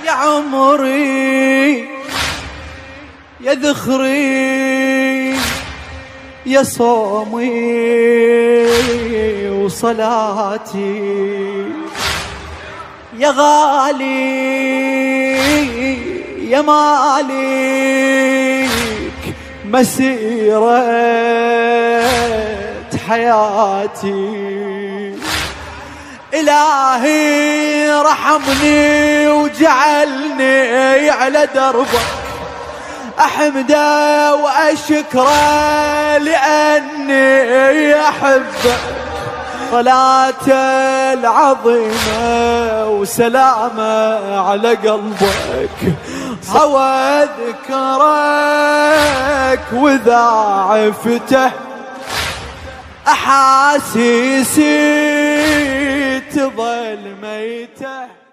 يا عمري يا ذخري يا صومي وصلاتي، يا غالي يا مالك مسيرة حياتي. إلهي رحمني وجعلني على دربك أحمده وأشكره لأني أحبك. صلاة العظيمة وسلامة على قلبك، هوى ذكرك وإذا عفته أحاسيسي تظل ميته.